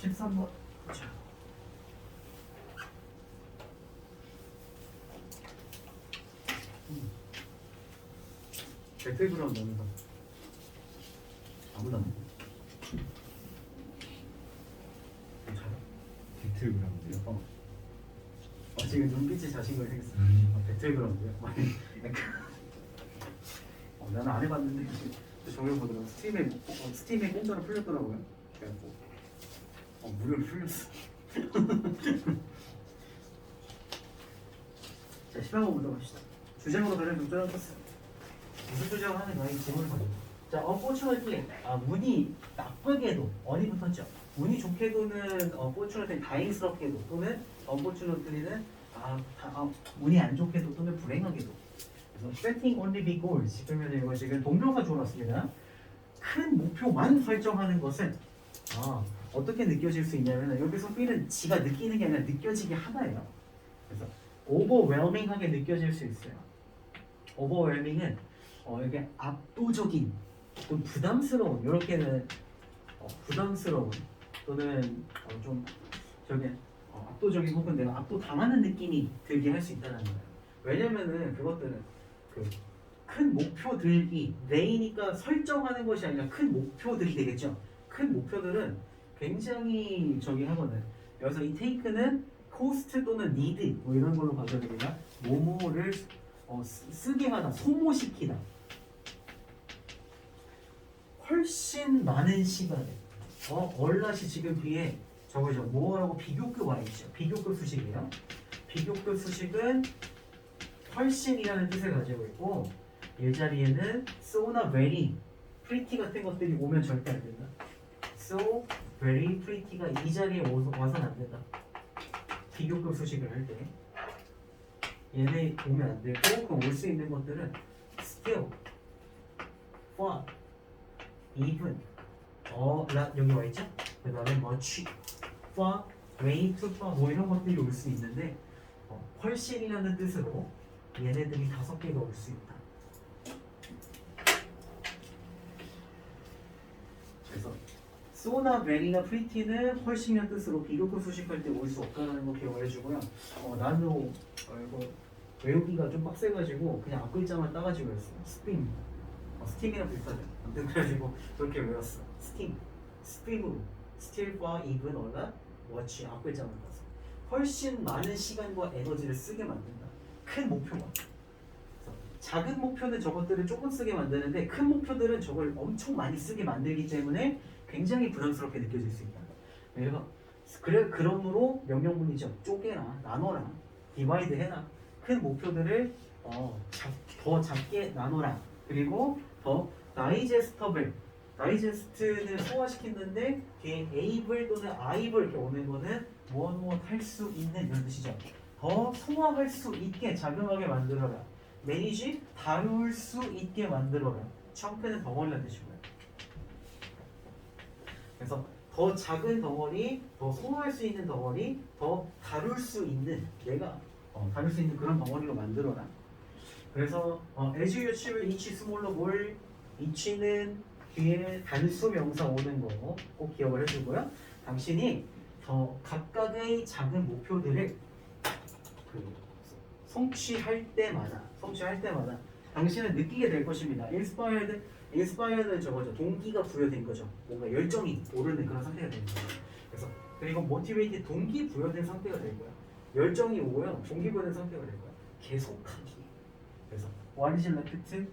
13번. 자. 백팩으로 넣는 거. 아무도 안 돼. 괜찮아? 배틀그라운드요? 지금 눈빛이 자신감이 생겼어. 배틀그라운드요? 나는 안 해봤는데 정말 보더라고. 스팀에 공짜로 풀렸더라고요. 그래갖고 무료로 풀렸어. 자, 10번부터 갑시다. 주제으로 그냥 좀 쪼여봤어요. 무슨 주제로 하는가? 이 질문을 받아요. 자, unfortunately, 운이 나쁘게도, 언이 붙었죠. 운이 좋게도는 unfortunately, 다행스럽게도 또는 unfortunately는 운이 안 좋게도 또는 불행하게도. 그래서 setting only big goals. 그러면 이거 지금 동명사 주어놨습니다. 큰 목표만 설정하는 것은 어떻게 느껴질 수 있냐면 여기서 B는 지가 느끼는 게 아니라 느껴지게 하나예요. 그래서 overwhelming하게 느껴질 수 있어요. overwhelming은 이게 압도적인 좀 부담스러운 이렇게는 부담스러운 또는 좀 압도적인 혹은 내가 압도당하는 느낌이 들게 할 수 있다는 거예요. 왜냐면은 그것들은 그 큰 목표들이 내이니까 설정하는 것이 아니라 큰 목표들이 되겠죠. 큰 목표들은 굉장히 하거든. 여기서 이 take는 cost 또는 need 뭐 이런 걸로 가져야 되나? 뭐뭐를 쓰게 하다, 소모시키다. 훨씬 많은 시간에 얼라시 지금 뒤에 저거죠. 뭐라고 비교급 와 있죠. 비교급 수식이에요. 비교급 수식은 훨씬이라는 뜻을 가지고 있고 일자리에는 so나 very, pretty 같은 것들이 오면 절대 안 된다. so, very, pretty가 이 자리에 와서는 안 된다. 비교급 수식을 할 때 얘네 오면 안 되고 그럼 올 수 있는 것들은 still, far, even, 여기 와 있죠? 그 다음에 much, far, way too far 뭐 이런 것들이 올 수 있는데 훨씬이라는 뜻으로 얘네들이 5개가 올 수 있다. 그래서 so나 very나 pretty는 훨씬이라는 뜻으로 비교급 수식할 때 올 수 없다는 거 기억을 해주고요. 나도 이거 외우기가 좀 빡세가지고 그냥 앞글자만 따가지고 외웠어요. 스팀, 스팀이랑 비슷하죠. 아무튼 그래가지고 그렇게 외웠어. 스팀, 스팀으로 still, far, even, 얼라, watch 앞글자만 따서 훨씬 많은 시간과 에너지를 쓰게 만든다. 큰 목표만. 작은 목표는 저것들을 조금 쓰게 만드는데 큰 목표들은 저걸 엄청 많이 쓰게 만들기 때문에 굉장히 부담스럽게 느껴질 수 있다. 그러므로 명령문이죠. 쪼개라, 나눠라, 디바이드 해라. 큰 목표들을 더 작게 나눠라. 그리고 더 다이제스터블. 다이제스트는 소화시키는데 뒤에 able 또는 able 이렇게 오는 거는 무엇 할 수 있는 이런 뜻이죠. 더 소화할 수 있게 자그마하게 만들어라. 매니지 다룰 수 있게 만들어라. 청크는 덩어리라는 뜻이고요. 그래서 더 작은 덩어리, 더 소화할 수 있는 덩어리, 더 다룰 수 있는 내가 다룰 수 있는 그런 덩어리로 만들어라. 그래서 as you achieve each smaller goal, each는 뒤에 단수 명사 오는 거 꼭 기억을 해주고요. 당신이 더 각각의 작은 목표들을 성취할 때마다 당신은 느끼게 될 것입니다. inspired는 저거죠. 동기가 부여된 거죠. 뭔가 열정이 오르는 그런 상태가 되는 거예요. 그래서 그리고 motivated 동기 부여된 상태가 될 거야. 열정이 오고요. 동기 부여된 상태가 될 거야. 계속하기. 그래서 what is left?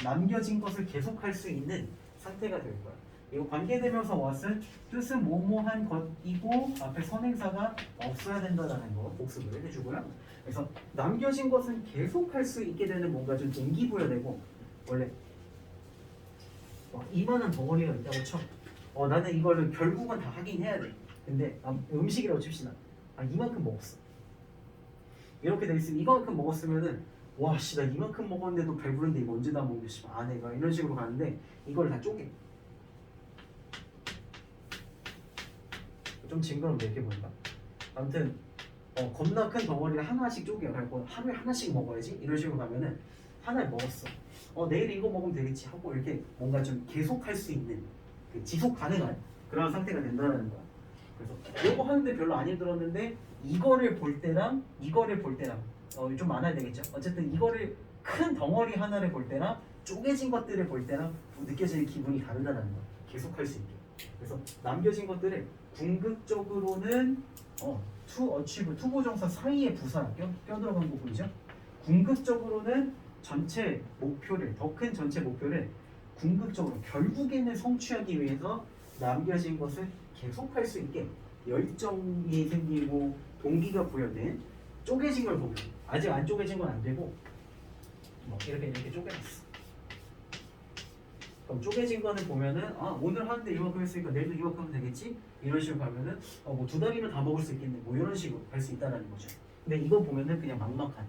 남겨진 것을 계속할 수 있는 상태가 될 거야. 이거 관계대명사 what은 뜻은 뭐뭐한 것이고 앞에 선행사가 없어야 된다는 거 복습을 해주고요. 그래서 남겨진 것은 계속할 수 있게 되는 뭔가 좀 동기부여되고 원래 이만한 덩어리가 있다고 쳐. 나는 이거를 결국은 다 하긴 해야 돼. 근데 음식이라고 칩시다. 이만큼 먹었어. 이렇게 돼 있으면 이만큼 먹었으면은 와씨 나 이만큼 먹었는데도 배부른데 이거 언제 다 먹는데 씨 아내가 이런 식으로 가는데 이걸 다 쪼개. 좀 징그럽게 이렇게 보니까. 아무튼 겁나 큰 덩어리를 하나씩 쪼개요. 그래서 하루에 하나씩 먹어야지 이런 식으로 가면은 하나를 먹었어. 내일 이거 먹으면 되겠지 하고 이렇게 뭔가 좀 계속할 수 있는 지속 가능한 그런 상태가 된다는 거야. 그래서 요거 하는데 별로 안 힘들었는데 이거를 볼 때랑 이거를 볼 때랑 좀 많아야 되겠죠. 어쨌든 이거를 큰 덩어리 하나를 볼 때랑 쪼개진 것들을 볼 때랑 느껴지는 기분이 다르다는 거. 계속 할 수 있게. 그래서 남겨진 것들을 궁극적으로는 to achieve 투부정사 사이에 부사 껴 들어간 거 보이죠? 궁극적으로는 전체 목표를 더 큰 전체 목표를 궁극적으로 결국에는 성취하기 위해서 남겨진 것을 계속할 수 있게 열정이 생기고 동기가 부여된 쪼개진 걸 보면 아직 안 쪼개진 건 안 되고 이렇게 쪼개놨어. 그럼 쪼개진 거는 보면은 오늘 하는데 이만큼 했으니까 내일도 이만큼 하면 되겠지? 이런 식으로 가면은 뭐 2달이면 다 먹을 수 있겠네. 뭐 이런 식으로 갈 수 있다라는 거죠. 근데 이거 보면은 그냥 막막한.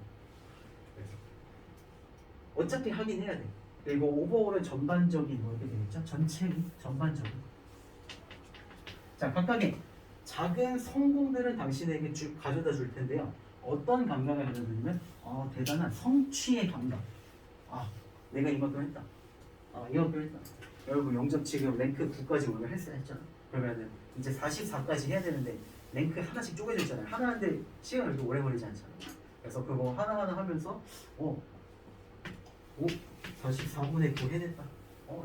그래서 어차피 하긴 해야 돼. 그리고 오버홀은 전반적인 뭐 이렇게 되겠죠? 전반적인. 자, 각각의 작은 성공들은 당신에게 가져다 줄 텐데요. 어떤 감각을 가져다 주냐면 대단한 성취의 감각. 내가 이만큼 했다. 이만큼 했다. 여러분 영접 지금 랭크 9까지 오늘 했잖아. 그러면은 이제 44까지 해야 되는데 랭크 하나씩 쪼개졌잖아요. 하나 하는데 시간을 그렇게 오래 걸리지 않잖아요. 그래서 그거 하나하나 하면서 44분의 9 해냈다.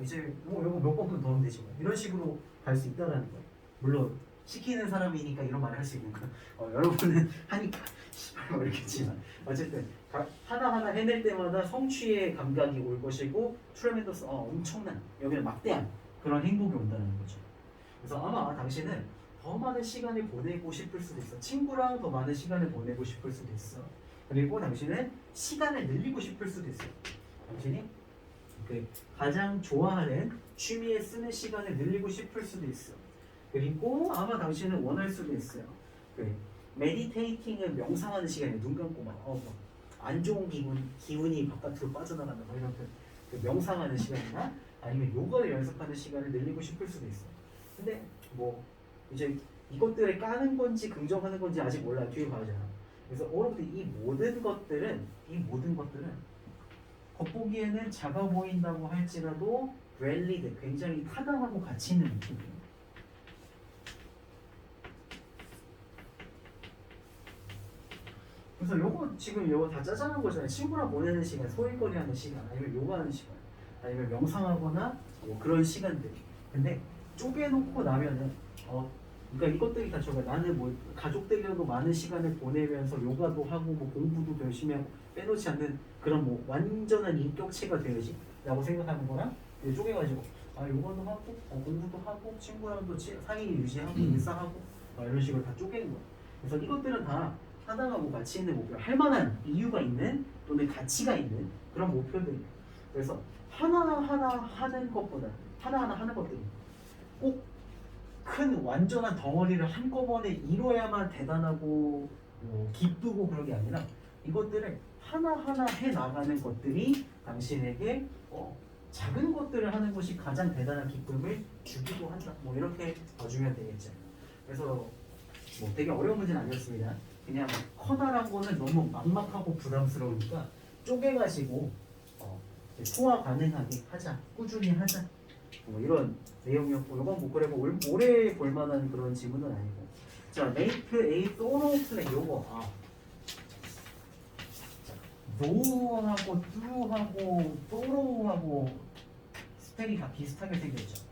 이제 이거 몇 번만 더 하면 되지 뭐. 이런 식으로 갈 수 있다라는 거예요. 물론 시키는 사람이니까 이런 말을 할 수 있는 거예요. 여러분은 하니까 모르겠지만 어쨌든 하나하나 해낼 때마다 성취의 감각이 올 것이고 트레멘더스 엄청난 여기는 막대한 그런 행복이 온다는 거죠. 그래서 아마 당신은 더 많은 시간을 보내고 싶을 수도 있어. 친구랑 더 많은 시간을 보내고 싶을 수도 있어. 그리고 당신은 시간을 늘리고 싶을 수도 있어. 당신이 가장 좋아하는 취미에 쓰는 시간을 늘리고 싶을 수도 있어. 그리고 아마 당신은 원할 수도 있어요. 메디테이팅은 명상하는 시간에 눈 감고 안 좋은 기운이 바깥으로 빠져나간다. 이런 명상하는 시간이나 아니면 요가를 연습하는 시간을 늘리고 싶을 수도 있어. 근데 이제 이것들을 까는 건지 긍정하는 건지 아직 몰라. 뒤에 봐야잖아. 그래서 여러분들 이 모든 것들은 겉보기에는 작아 보인다고 할지라도 밸리드 굉장히 타당하고 가치 있는 느낌이에요. 그래서 요거 다 짜잘한 거잖아요. 친구랑 보내는 시간, 소일거리 하는 시간, 아니면 요가하는 시간, 아니면 명상하거나 그런 시간들. 근데 쪼개놓고 나면은 그러니까 이것들이 다 나는 가족들이랑도 많은 시간을 보내면서 요가도 하고 공부도 열심히 하고 빼놓지 않는 그런 완전한 인격체가 되어야지 라고 생각하는 거랑 쪼개가지고 요가도 하고 공부도 하고 친구랑도 사이 유지하고 일상하고 이런 식으로 다 쪼개는 거야. 그래서 이것들은 다 타당하고 가치 있는 목표, 할 만한 이유가 있는 또는 가치가 있는 그런 목표들이에요. 그래서 하나하나 하는 것들이 꼭 큰 완전한 덩어리를 한꺼번에 이뤄야만 대단하고 기쁘고 그런 게 아니라 이것들을 하나하나 해 나가는 것들이 당신에게 작은 것들을 하는 것이 가장 대단한 기쁨을 주기도 한다. 이렇게 봐주면 되겠죠. 그래서 되게 어려운 문제는 아니었습니다. 그냥 커다란 거는 너무 막막하고 부담스러우니까 쪼개가지고 소화 가능하게 하자, 꾸준히 하자. 이런 내용이었고, 이건 그래도 오래 볼만한 그런 지문은 아니고. 자, make a thorough plan. 요거 no하고 do하고 thorough하고 스펠이 다 비슷하게 생겼죠.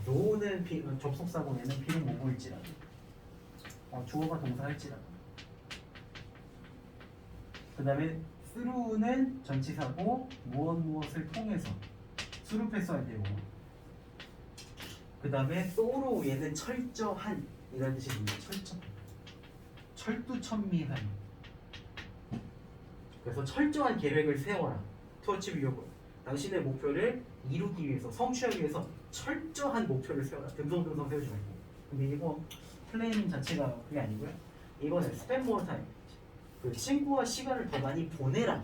no는 접속사고에는 비록 모고일지라도 주어가 동사할지라도. 그 다음에 through는 전치사고 무엇을 통해서 수루패스 할 때고. 그 다음에 thorough 얘는 철저한 이런 뜻입니다. 철두천미한. 그래서 철저한 계획을 세워라. to achieve your goal. 당신의 목표를 이루기 위해서, 성취하기 위해서 철저한 목표를 세워라. 듬성듬성 세우지 말고. 근데 이거 플레이닝 자체가 그게 아니고요. 이거는 spend more time. 친구와 시간을 더 많이 보내라.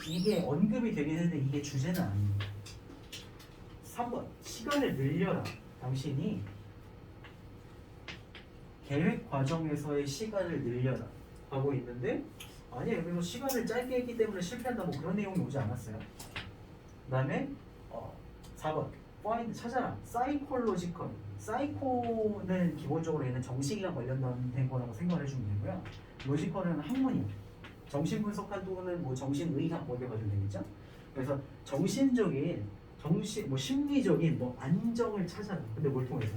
이게 언급이 되긴 했는데 이게 주제는 아닙니다. 3번 시간을 늘려라. 당신이 계획 과정에서의 시간을 늘려라 하고 있는데 아니에요. 그래서 시간을 짧게 했기 때문에 실패한다 그런 내용이 오지 않았어요. 그 다음에 4번 find 찾아라. psychological 사이코는 기본적으로 얘는 정신이랑 관련된 거라고 생각을 해주면 되고요. 로지컬은 학문이요. 정신 분석한 또는 뭐 정신의학 뭐 이렇게 가지고 되겠죠. 그래서 정신적인 뭐 심리적인 뭐 안정을 찾아라. 근데 뭘 통해서?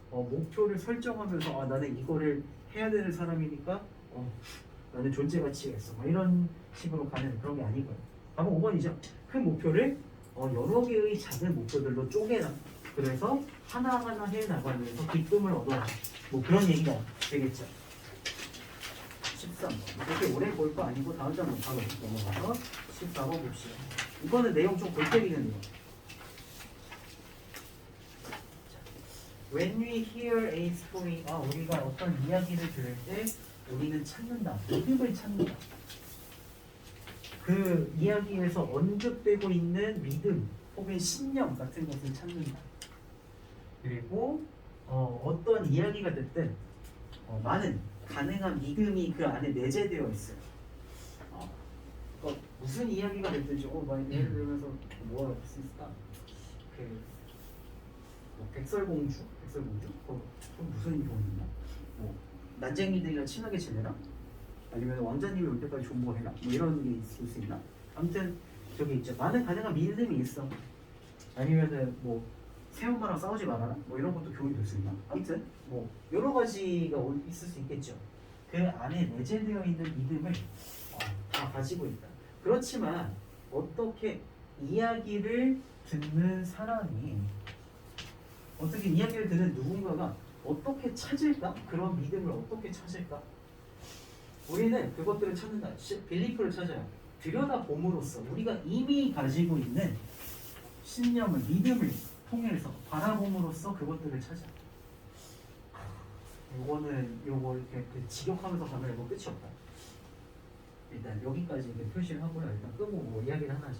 목표를 설정하면서 나는 이거를 해야 되는 사람이니까 나는 존재 가치가 있어. 뭐 이런 식으로 가는 그런 게 아니고요. 답은 5번이죠. 큰 목표를 여러 개의 작은 목표들로 쪼개라. 그래서 하나하나 해 나가면서 기쁨을 얻어라. 뭐 그런 얘기가 되겠죠. 13번. 이렇게 오래 볼 거 아니고 다음 장 바로 넘어가서 14번 봅시다. 이거는 내용 좀 골 때리는데요. When we hear a story, 우리가 어떤 이야기를 들을 때 우리는 찾는다. 믿음을 찾는다. 그 이야기에서 언급되고 있는 믿음 혹은 신념 같은 것을 찾는다. 그리고 어떤 이야기가 됐든 많은 가능한 믿음이 그 안에 내재되어 있어요. 무슨 이야기가 됐든지 예를 들면서 뭐가 할 수 있을까? 백설공주? 그건 무슨 이론이냐? 뭐 난쟁이들이랑 친하게 지내라? 아니면 왕자님이 올 때까지 존버해라? 뭐 이런 게 있을 수 있나? 아무튼 저기 있죠. 많은 가능한 믿음이 있어. 아니면은 뭐 새엄마랑 싸우지 말아라? 뭐 이런 것도 교훈이 될 수 있나? 아무튼 뭐 여러 가지가 있을 수 있겠죠. 그 안에 내재되어 있는 믿음을 다 가지고 있다. 그렇지만 어떻게 이야기를 듣는 사람이 어떻게 이야기를 듣는 누군가가 어떻게 찾을까? 그런 믿음을 어떻게 찾을까? 우리는 그것들을 찾는다. 빌리프를 찾아요. 들여다봄으로써 우리가 이미 가지고 있는 신념을, 믿음을 통해서 바라봄으로써 그것들을 찾아. 요거 이렇게 직역하면서 가면 뭐 끝이 없다. 일단 여기까지 이렇게 표시를 하고요. 일단 끄고 뭐 이야기를 하나 하자.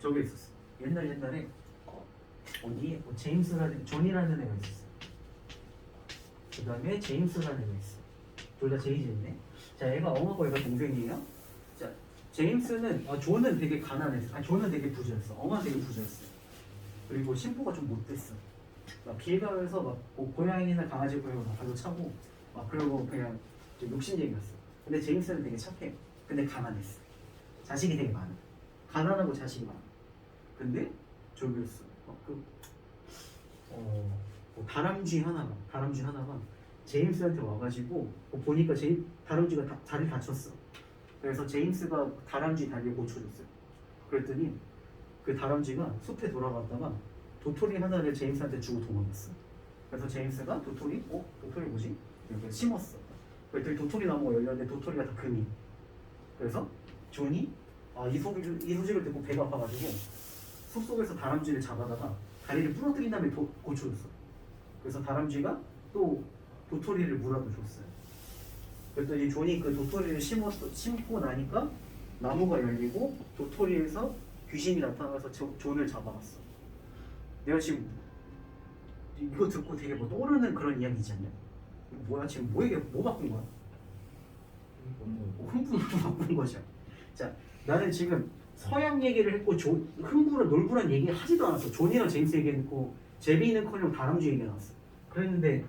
저기 있었어. 옛날에 어디에 제임스라는 존이라는 애가 있었어. 그 다음에 제임스라는 애가 있어. 둘 다 제이즈인데. 자, 얘가 엄마고 얘가 동생이에요. 자, 제임스는 존은 되게 가난했어. 존은 되게 부자였어. 엄마는 되게 부자였어. 그리고 심부가 좀 못됐어. 막 길 가면서 막 고양이나 강아지 보이면 막 발로 차고 막 그러고 그냥 좀 욕심쟁이였어. 근데 제임스는 되게 착해. 근데 가난했어. 자식이 되게 많아. 가난하고 자식이 많아. 근데 저기였어. 뭐 다람쥐 하나가 제임스한테 와가지고 보니까 다람쥐가 다리 다쳤어. 그래서 제임스가 다람쥐 다리를 고쳐줬어요. 그랬더니 그 다람쥐가 숲에 돌아갔다가 도토리 하나를 제임스한테 주고 도망갔어. 그래서 제임스가 도토리 뭐지? 이렇게 심었어. 그랬더니 도토리 나무가 열렸는데 도토리가 다 금이. 그래서 존이 이 소식을 듣고 배가 아파가지고 숲속에서 다람쥐를 잡아다가 다리를 부러뜨린 다음에 고쳐줬어. 그래서 다람쥐가 또 도토리를 물어도 줬어요. 그랬더니 존이 그 도토리를 심고 나니까 나무가 열리고 도토리에서 귀신이 나타나서 존을 잡아갔어. 내가 지금 이거 듣고 되게 뭐 떠오르는 그런 이야기지 않냐? 뭐야 지금 뭐 바꾼 거야? 흥분으로 바꾼 거죠. 자, 나는 지금 서양 얘기를 했고 흥부란 얘기 하지도 않았어. 존이랑 제임스 얘기했고 제비는커녕 다람쥐 얘기가 나왔어. 그랬는데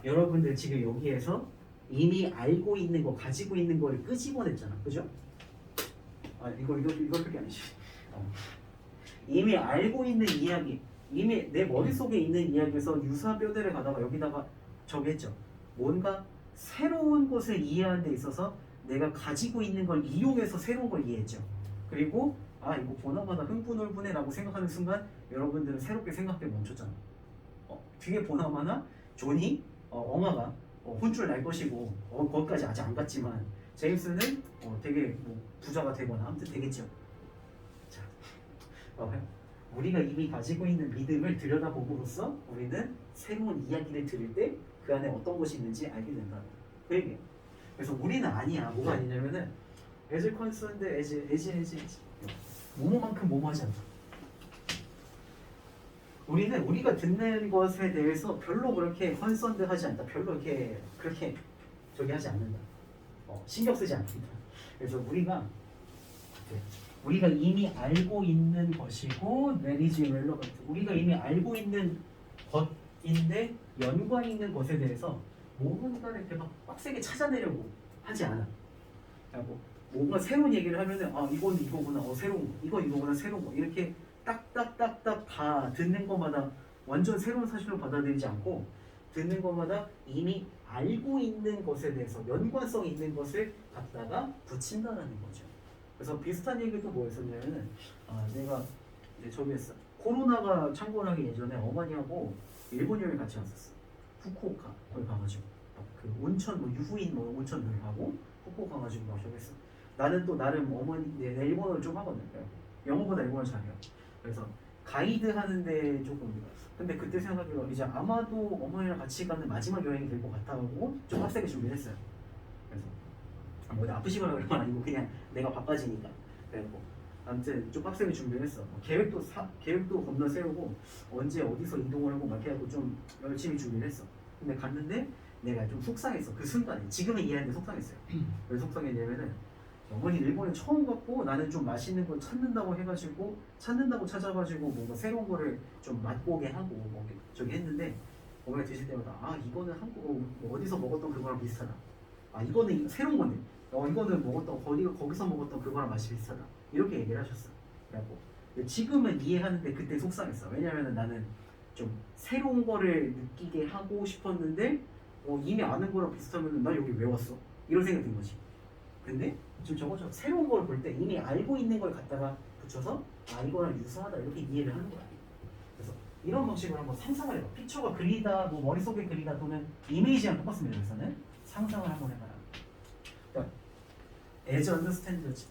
여러분들 지금 여기에서 이미 알고 있는 거, 가지고 있는 거를 끄집어냈잖아, 그죠? 이거 그게 아니지. 이미 알고 있는 이야기, 이미 내 머릿속에 있는 이야기에서 유사뼈대를 가다가 여기다가 저기 했죠. 뭔가 새로운 것을 이해하는 데 있어서 내가 가지고 있는 걸 이용해서 새로운 걸 이해했죠. 그리고 이거 보나마나 흥분울분해 라고 생각하는 순간 여러분들은 새롭게 생각해 멈췄잖아. 뒤에 보나마나 존이 엄마가 혼쭐 날 것이고 거기까지 아직 안 갔지만 제임스는 되게 뭐 부자가 되거나 아무튼 되겠죠. 자, 우리가 이미 가지고 있는 믿음을 들여다봄으로써 우리는 새로운 이야기를 들을 때 그 안에 어떤 것이 있는지 알게 된다. 그 얘기예요. 그래서 우리는 아니야. 뭐가 아니냐면은 as concerned as 뭐뭐만큼 뭐뭐하지 않다. 우리는 우리가 듣는 것에 대해서 별로 그렇게 컨선드하지 않다. 별로 그렇게 저기 하지 않는다. 신경 쓰지 않는다. 그래서 우리가 우리가 이미 알고 있는 것이고 that is irrelevant. 우리가 이미 알고 있는 것인데 연관 있는 것에 대해서 뭔가를 이렇게 막 빡세게 찾아내려고 하지 않아. 그리고 뭔가 새로운 얘기를 하면은 아 이건 이거구나, 새로운 거, 이건 이거구나, 새로운 거 이렇게 딱딱딱딱 다 듣는 것마다 완전 새로운 사실로 받아들이지 않고 듣는 것마다 이미 알고 있는 것에 대해서 연관성 있는 것을 갖다가 붙인다라는 거죠. 그래서 비슷한 얘기도 뭐였었냐면은 내가 이제 저기 했어. 코로나가 창궐하기 예전에 어머니하고 일본 여행 같이 갔었어. 후쿠오카 거기 가가지고 그 온천 뭐 유후인 뭐 온천 여기 가고 후쿠오카 가가지고 막 저기 했어. 나는 또 나름 어머니 내 일본어를 좀 하거든. 영어보다 일본어 잘해요. 그래서 가이드 하는데 조금 근데 그때 생각해보면 이제 아마도 어머니랑 같이 가는 마지막 여행이 될 것 같아가지고 좀 빡세게 준비를 했어요. 그래서 뭐 아프시거나 그런 건 아니고 그냥 내가 바빠지니까 그래갖고 아무튼 좀 빡세게 준비를 했어. 계획도 겁나 세우고 언제 어디서 이동을 하고 막 해갖고 좀 열심히 준비를 했어. 근데 갔는데 내가 좀 속상했어. 그 순간에 지금은 이해하는데 속상했어요. 왜 속상했냐면은 어머니 일본에 처음 갔고 나는 좀 맛있는 걸 찾는다고 해가지고 찾는다고 찾아가지고 뭔가 새로운 거를 좀 맛보게 하고 뭐 저기 했는데 어머니 드실 때마다 아 이거는 한국 뭐 어디서 먹었던 그거랑 비슷하다. 아 이거는 새로운 건데 이거는 먹었던 거기서 먹었던 그거랑 맛이 비슷하다. 이렇게 얘기를 하셨어. 그래갖고 지금은 이해하는데 그때 속상했어. 왜냐면은 나는 좀 새로운 거를 느끼게 하고 싶었는데 이미 아는 거랑 비슷하면 나 여기 왜 왔어? 이런 생각이 든 거지. 근데 지금 저거죠. 새로운 걸 볼 때 이미 알고 있는 걸 갖다가 붙여서 아 이거랑 유사하다 이렇게 이해를 하는 거야. 그래서 이런 방식으로 한번 상상을 해봐. 피처가 그리다, 뭐 머릿속에 그리다 또는 이미지랑 똑같습니다. 여기서는 상상을 한번 해봐라. 그러니까 as understanders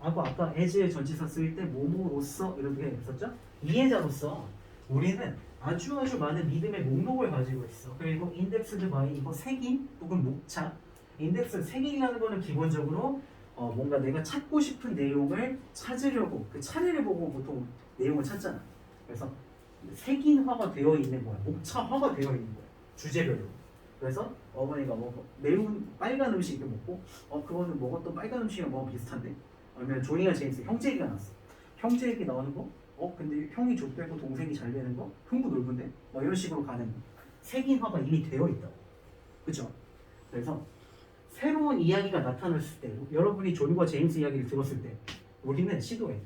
하고 아까 as의 전치사 쓰일 때 뭐뭐로서 이렇게 했었죠. 이해자로서 우리는 아주 많은 믿음의 목록을 가지고 있어. 그리고 indexed by 이거 색인 혹은 목차. 인덱스 색인이라는 거는 기본적으로 뭔가 내가 찾고 싶은 내용을 찾으려고 그 차례를 보고 보통 내용을 찾잖아. 그래서 색인화가 되어 있는 거야. 목차화가 되어 있는 거야. 주제별로. 그래서 어머니가 매운 빨간 음식 이렇게 먹고 그거는 먹었던 빨간 음식이랑 뭐가 비슷한데? 아니면 조니가 제임스 형제 얘기가 나왔어. 형제 얘기 나오는 거? 근데 형이 족되고 동생이 잘 되는 거? 흥부 넓은데? 뭐 이런 식으로 가는 색인화가 이미 되어 있다고. 그쵸? 그래서 새로운 이야기가 나타났을 때 여러분이 존과 제임스 이야기를 들었을 때 우리는 시도해.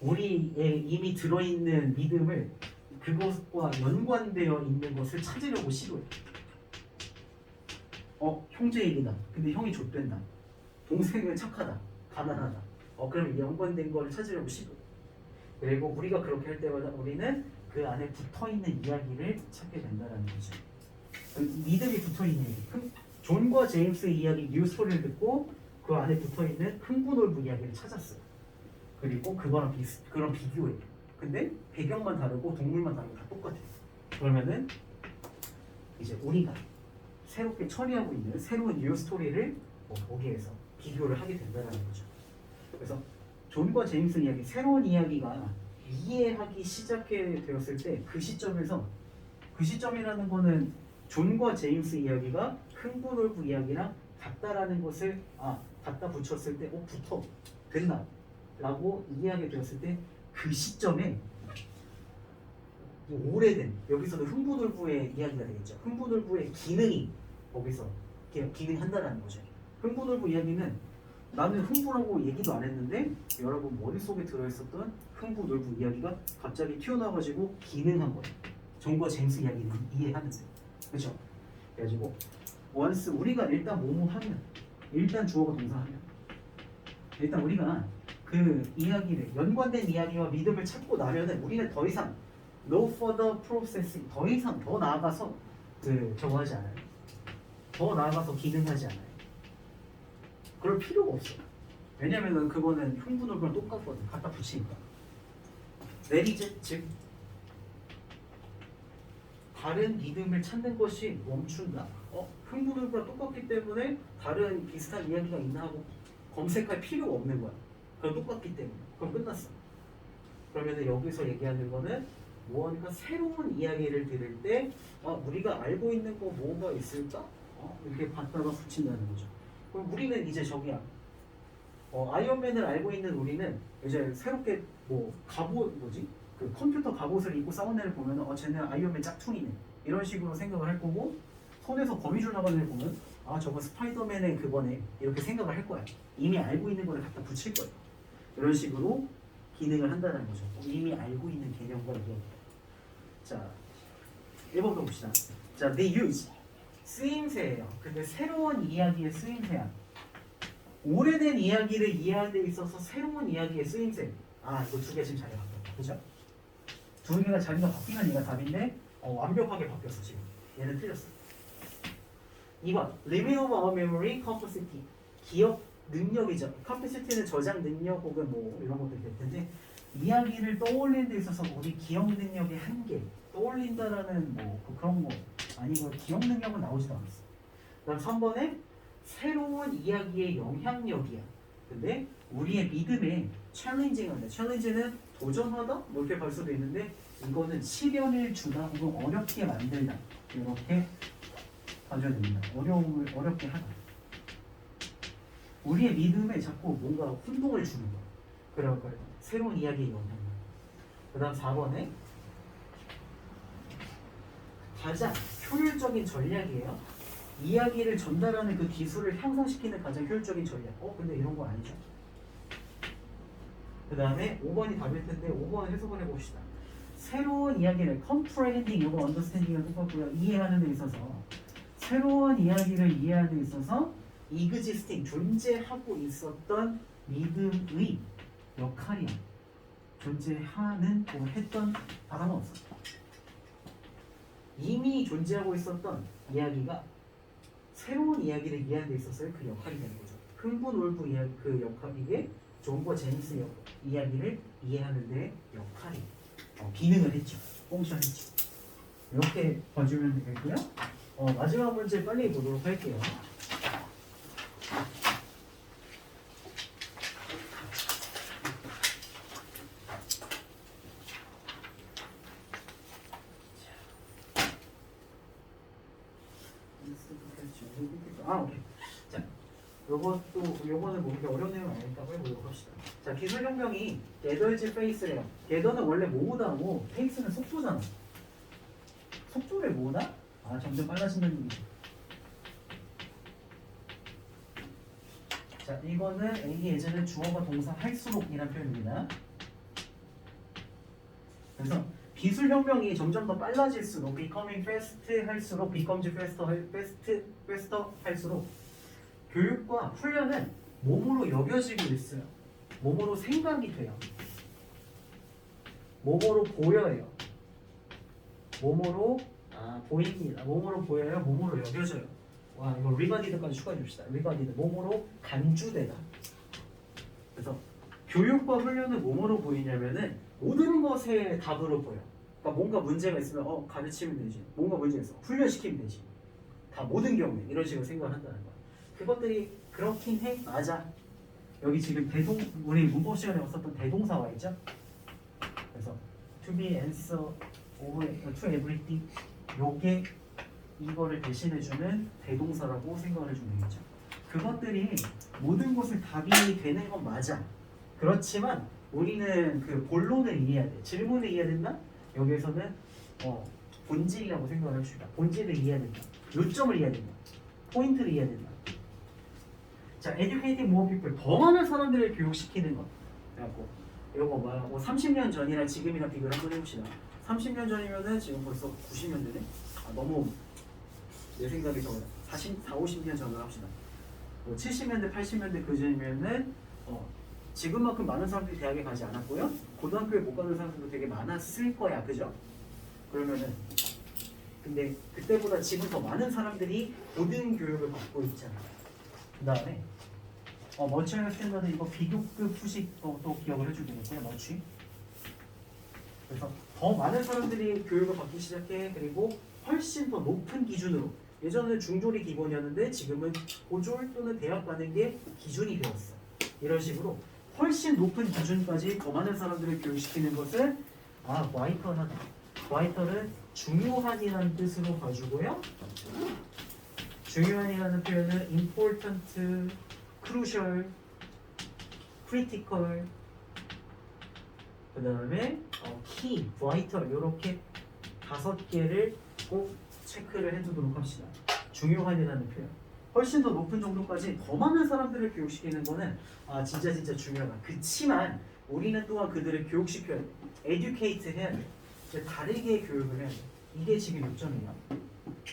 우리의 이미 들어있는 믿음을 그것과 연관되어 있는 것을 찾으려고 시도해. 형제 얘기다. 근데 형이 좆된다. 동생은 착하다. 가난하다. 그러면 연관된 거를 찾으려고 시도해. 그리고 우리가 그렇게 할 때마다 우리는 그 안에 붙어있는 이야기를 찾게 된다는 거죠. 믿음이 붙어있는 얘기. 존과 제임스의 이야기 뉴스토리를 듣고 그 안에 붙어있는 흥분올브 이야기를 찾았어요. 그리고 그거랑 그런 비교해. 근데 배경만 다르고 동물만 다르고 다 똑같아. 그러면은 이제 우리가 새롭게 처리하고 있는 새로운 뉴스토리를 거기에서 비교를 하게 된다는 거죠. 그래서 존과 제임스 이야기, 새로운 이야기가 이해하기 시작해 되었을 때 그 시점이라는 거는 존과 제임스 이야기가 흥분올브 이야기랑 같다라는 것을 갖다 붙였을 때 붙어 된다 라고 이해하게 되었을 때 그 시점에 오래된 여기서는 흥분올브의 이야기가 되겠죠. 흥분올브의 기능이 거기서 기능한다라는 거죠. 흥분올브 이야기는 나는 흥분하고 얘기도 안 했는데 여러분 머릿속에 들어있었던 흥분올브 이야기가 갑자기 튀어나와가지고 기능한 거예요. 존과 제임스 이야기를 이해하면서. 그렇죠? 그래가지고 once 우리가 일단 뭐뭐 하면 일단 주어가 동사하면 일단 우리가 그 이야기를 연관된 이야기와 믿음을 찾고 나면은 우리는 더 이상 no further processing 더 이상 더 나아가서 저거 하지 않아요. 더 나아가서 기능하지 않아요. 그럴 필요가 없어. 왜냐면은 그거는 흥분올브랑 똑같거든. 갖다 붙이니까. 내리제 즉 다른 믿음을 찾는 것이 멈춘다. 흥분올브랑 똑같기 때문에 다른 비슷한 이야기가 있나 하고 검색할 필요가 없는 거야. 그건 똑같기 때문에. 그럼 끝났어. 그러면 여기서 얘기하는 거는 무언가 새로운 이야기를 들을 때 우리가 알고 있는 거 뭐가 있을까? 이렇게 갖다가 붙인다는 거죠. 그럼 우리는 이제 저기야. 아이언맨을 알고 있는 우리는 이제 새롭게 뭐 갑옷 뭐지? 그 컴퓨터 갑옷을 입고 싸운 애를 보면 쟤는 아이언맨 짝퉁이네 이런 식으로 생각을 할 거고 손에서 거미줄 나가는 애 보면 저거 스파이더맨의 그거네 이렇게 생각을 할 거야. 이미 알고 있는 거를 갖다 붙일 거야. 이런 식으로 기능을 한다는 거죠. 이미 알고 있는 개념과 이게. 자, 1번 봅시다. 자, they use 쓰임새예요. 근데 새로운 이야기의 쓰임새야. 오래된 이야기를 이해하는 데 있어서 새로운 이야기의 쓰임새. 이거 두 개 지금 자리가 바뀌었다. 그죠? 두 개가 자리가 바뀌면 얘가 답인데 완벽하게 바뀌었어 지금. 얘는 틀렸어. 2번 limit of our memory capacity. 기억 능력이죠. capacity는 저장 능력 혹은 뭐 이런 것들이 될 텐데 이야기를 떠올리는 데 있어서 우리 기억 능력의 한계 떠올린다라는 뭐 그런 거 아니고 기억 능력은 나오지도 않았어. 그다음 3번에 새로운 이야기의 영향력이야. 근데 우리의 믿음에 챌린징한다. 챌린지는 도전하다? 뭐 이렇게 볼 수도 있는데 이거는 시련을 주다 혹은 어렵게 만들다. 이렇게 봐줘야 됩니다. 어려움을 어렵게 하다. 우리의 믿음에 자꾸 뭔가 혼동을 주는 거야. 그럴 거예요. 새로운 이야기의 영향력. 그 다음 4번에 가장 효율적인 전략이에요. 이야기를 전달하는 그 기술을 향상시키는 가장 효율적인 전략. 근데 이런 거 아니죠. 그 다음에 5번이 답일 텐데 5번 해석을 해봅시다. 새로운 이야기를 comprehending, 이거 understanding을 똑같고요. 이해하는 데 있어서 새로운 이야기를 이해하는 데 있어서 existing, 존재하고 있었던 믿음의 역할이야. 존재하는 혹은 했던 단어는 없어. 이미 존재하고 있었던 이야기가 새로운 이야기를 이해하는 데 있어서의 그 역할이 되는 거죠. 흥분 울부 이야기 그 역할이게 존과 제임스 이야기를 이해하는 데 역할이 기능을 했죠. 펑션했죠. 이렇게 봐주면 되겠고요. 마지막 문제 빨리 보도록 할게요. 오케이. 자, 요거는 뭐 이렇게 어려운 내용 아닐까 해보도록 합시다. 자, 기술혁명이 게더즈 페이스래요. 게더는 원래 모으다고 페이스는 속도잖아. 속도를 모으다? 점점 빨라진다는 얘기죠. 자, 이거는 A 예제는 주어가 동사 할수록이라는 표현입니다. 그래서 기술혁명이 점점 더 빨라질수록 becoming fast 할수록 becomes faster 할수록 교육과 훈련은 몸으로 여겨지고 있어요. 몸으로 생각이 돼요. 몸으로 보여요. 몸으로 보입니다. 몸으로 보여요. 몸으로 여겨져요. 와, 이거 리가디드까지 추가해 줍시다. 리가디드 몸으로 간주되다. 그래서 교육과 훈련은 몸으로 보이냐면은 모든 것의 답으로 보여. 그러니까 뭔가 문제가 있으면 가르치면 되지. 뭔가 문제가 있어. 훈련시키면 되지. 다 모든 경우에 이런 식으로 생각을 한다는 거야. 그것들이 그렇긴 해. 맞아. 여기 지금 우리 문법 시간에 없었던 대동사와 있죠? 그래서 to be, answer, to everything 요게 이거를 대신해주는 대동사라고 생각을 해주면 되겠죠. 그것들이 모든 것을 답이 되는 건 맞아. 그렇지만 우리는 그 본론을 이해해야 돼. 질문을 이해해야 된다? 여기에서는 본질이라고 생각을 해줍시다. 본질을 이해해야 된다. 요점을 이해해야 된다. 포인트를 이해해야 된다. 자, educating more people. 더 많은 사람들을 교육시키는 것. 그래갖고 이거 뭐야? 30년 전이랑 지금이랑 비교를 한번 해봅시다. 30년 전이면은 지금 벌써 90년대네? 너무 내 생각에 저 50년 전을 합시다. 70년대, 80년대 그 전이면은 지금만큼 많은 사람들이 대학에 가지 않았고요. 고등학교에 못 가는 사람들도 되게 많았을 거야, 그죠? 그러면은 근데 그때보다 지금 더 많은 사람들이 고등 교육을 받고 있잖아. 그 다음에 머치얼 스탠더드 이거 비교급 후식 또 기억을 해주게 되겠고요. 머치. 그래서 더 많은 사람들이 교육을 받기 시작해. 그리고 훨씬 더 높은 기준으로. 예전에는 중졸이 기본이었는데 지금은 고졸 또는 대학 가는 게 기준이 되었어. 이런 식으로 훨씬 높은 기준까지 더 많은 사람들을 교육시키는 것을 와이터하다. 와이터를 중요한이라는 뜻으로 봐주고요. 중요한이라는 표현은 important, crucial, critical, 그 다음에 key, vital 이렇게 5개를 꼭 체크를 해두도록 합시다. 중요한이라는 표현. 훨씬 더 높은 정도까지 더 많은 사람들을 교육시키는 거는 진짜 중요하다. 그치만 우리는 또한 그들을 교육시켜야 돼. educate 해야 돼. 다르게 교육을 해야 돼. 이게 지금 요점이야.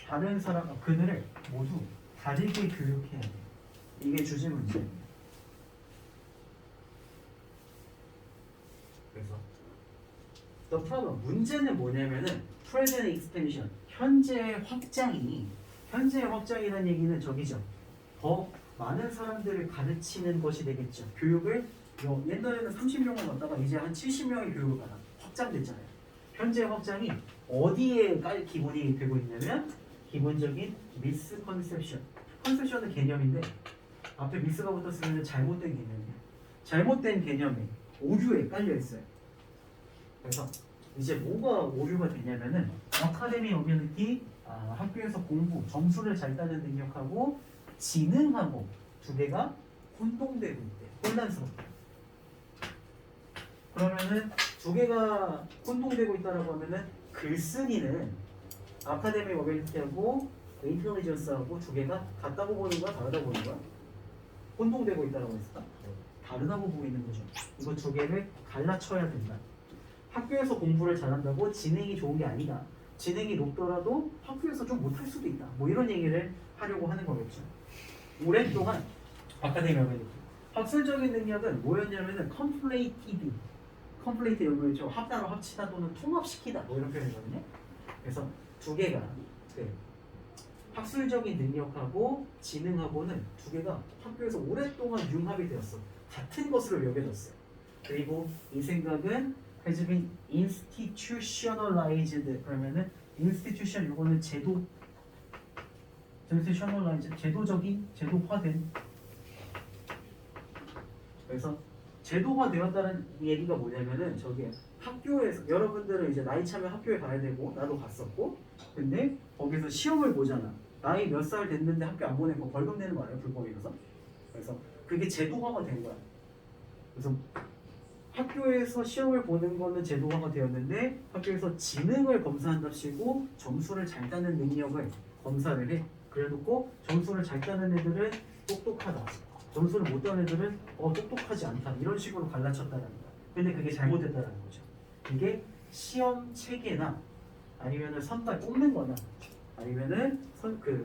다른 사람, 그들을 모두 다르게 교육해야 돼. 이게 주제 문제입니다. 그래서 the problem, 문제는 뭐냐면은 present expansion, 현재 확장이라는 얘기는 저기죠. 더 많은 사람들을 가르치는 것이 되겠죠. 교육을 옛날에는 30명만 넣다가 이제 한 70명의 교육을 받아. 확장됐잖아요. 현재 확장이 어디에 기본이 되고 있냐면 기본적인 misconception. 컨셉션은 개념인데 앞에 미스가 붙었으면 잘못된 개념이에요. 잘못된 개념이 오류에 깔려 있어요. 그래서 이제 뭐가 오류가 되냐면은 아카데미 어빌리티, 학교에서 공부, 점수를 잘 따는 능력하고 지능하고 두 개가 혼동되고 있대. 혼란스럽다. 그러면은 두 개가 혼동되고 있다라고 하면은 글쓴이는 아카데미 어빌리티하고 인텔리전스하고 두 개가 같다고 보는 거야, 다르다고 보는 거야? 혼동되고 있다라고 했을까? 다르다고 보이는 거죠. 이거 두 개를 갈라쳐야 된다. 학교에서 공부를 잘한다고 지능이 좋은 게 아니다. 지능이 높더라도 학교에서 좀 못할 수도 있다. 뭐 이런 얘기를 하려고 하는 거겠죠. 오랫동안 아카데미 어빌리티 학술적인 능력은 뭐였냐면은 컴플레이티드 연구였죠. 합다로 합치다 또는 통합시키다 뭐 이런 표현이거든요. 그래서 두 개가 학술적인 능력하고 지능하고는 두 개가 학교에서 오랫동안 융합이 되었어. 같은 것으로 여겨졌어요. 그리고 이 생각은 has been institutionalized. 그러면은 institution 이거는 institutionalized 제도화된. 그래서 제도화되었다는 얘기가 뭐냐면은 저기 학교에서 여러분들은 이제 나이 차면 학교에 가야 되고 나도 갔었고 근데 거기서 시험을 보잖아. 나이 몇 살 됐는데 학교 안 보내고 벌금 내는 거 아니야? 불법이라서. 그래서 그게 제도화가 된 거야. 그래서 학교에서 시험을 보는 거는 제도화가 되었는데 학교에서 지능을 검사한답시고 점수를 잘 따는 능력을 검사를 해. 그래놓고 점수를 잘 따는 애들은 똑똑하다. 점수를 못 따는 애들은 똑똑하지 않다. 이런 식으로 갈라쳤다는 거야. 근데 그게 잘못됐다는 거죠. 이게 시험 체계나 아니면은 선발 뽑는 거나 아니면은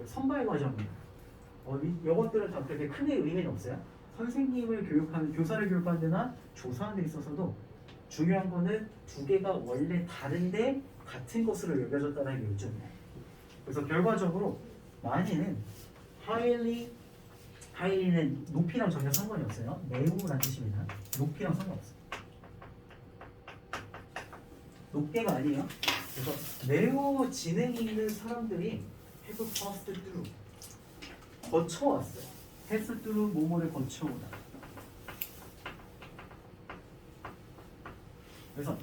선발 과정이나 이것들은 다 그렇게 크게 의미는 없어요. 선생님을 교육하는, 교사를 교육하는 데나 조사하는 데 있어서도 중요한 거는 두 개가 원래 다른데 같은 것으로 여겨졌다는 게 요점이에요. 그래서 결과적으로 많이는 highly는 높이랑 전혀 상관이 없어요. 매우란 뜻입니다. 높이랑 상관없어요. 높게가 아니에요. 그래서 매우 지능이 있는 사람들이 have passed through 거쳐왔어요. pass through 뭐뭐를 거쳐오다. 그래서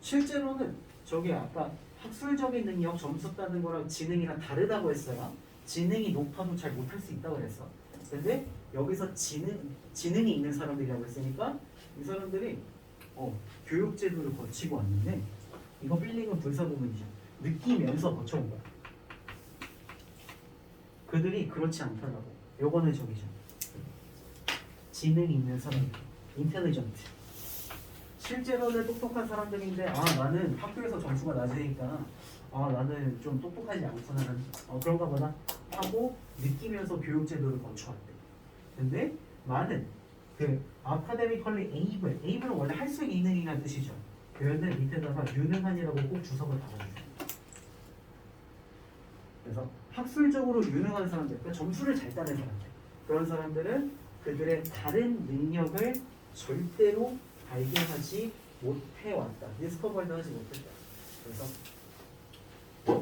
실제로는 저기 아까 학술적인 능력 점수 따는 거랑 지능이랑 다르다고 했어요. 지능이 높아도 잘 못할 수 있다고 그랬어. 근데 여기서 지능이 있는 사람들이라고 했으니까 이 사람들이 교육 제도를 거치고 왔는데 이거 빌링은 분사 부분이죠. 느끼면서 거쳐온 거야. 그들이 그렇지 않더라고. 요거는 저기죠. 지능이 있는 사람들, 인텔리전트. 실제로는 똑똑한 사람들인데 나는 학교에서 점수가 낮으니까 나는 좀 똑똑하지 않구나 그런가 보다 하고 느끼면서 교육 제도를 거쳐왔대. 근데 많은 아카데미컬리 에이블은 원래 할 수 있는 이라는 뜻이죠. 교연들 밑에다가 유능한이라고 꼭 주석을 달아주세요. 그래서 학술적으로 유능한 사람들, 그러니까 점수를 잘 따는 사람들, 그런 사람들은 그들의 다른 능력을 절대로 발견하지 못해왔다. 디스커버리도 하지 못했다. 그래서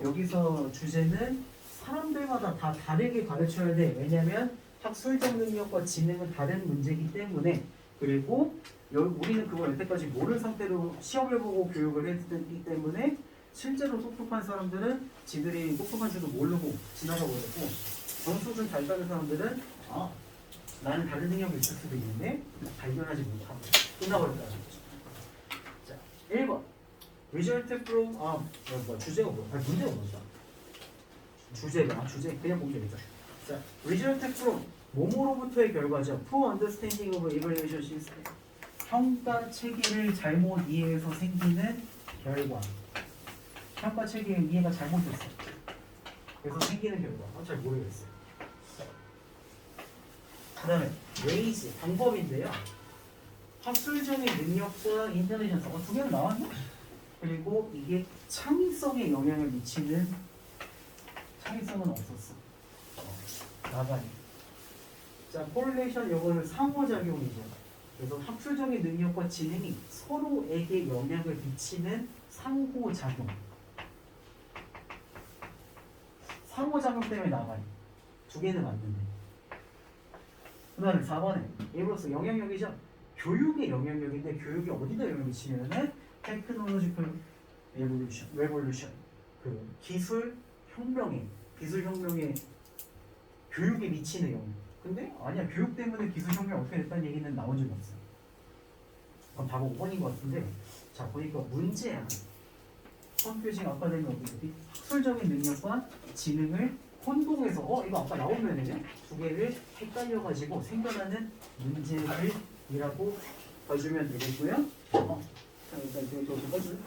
여기서 주제는 사람들마다 다 다르게 가르쳐야 돼. 왜냐하면 학술적 능력과 지능은 다른 문제이기 때문에. 그리고 우리는 그걸 여태까지 모르는 상태로 시험을 보고 교육을 했기 때문에 실제로 똑똑한 사람들은 지들이 똑똑한 줄도 모르고 지나가 버렸고 점수 좀 잘 따는 사람들은 나는 다른 능력이 있을 수도 있는데 발견하지 못하고 끝나버렸다는 거죠. 자, 1번 result from 주제가 뭐야? 문제가 뭐죠? 주제 그냥 보면 되겠죠. 자, result from 뭐뭐로부터의 결과죠. poor understanding of evaluation system. 평가 체계를 잘못 이해해서 생기는 결과. 평가 체계 이해가 잘못됐어. 그래서 생기는 결과. 잘 모르겠어요. 그 다음에 ways 방법인데요. 학술적인 능력과 인텔리전스 두 개는 나왔네. 그리고 이게 창의성에 영향을 미치는 창의성은 없었어. 나가니. 자, correlation 요거는 상호작용이죠. 그래서 학술적인 능력과 지능이 서로에게 영향을 미치는 상호작용. 상호작용 때문에 나가니. 두 개는 맞는데. 그 다음에 4번에 예로서 영향력이죠. 교육의 영향력인데 교육이 어디다 영향을 미치냐면은 테크놀로지컬 레볼루션 그 기술 혁명에 교육에 미치는 영향. 근데 아니야, 교육 때문에 기술 혁명이 어떻게 됐다는 얘기는 나온 적이 없어요. 그럼 답은 5번인 것 같은데, 자 보니까 문제야. 컴퓨팅 아카데미 어디지? 학술적인 능력과 지능을 혼동해서 이거 아까 나온 면이네? 두 개를 헷갈려가지고 생겨나는 문제들이라고 봐주면 되겠고요. 자 일단 저좀 꺼주세요.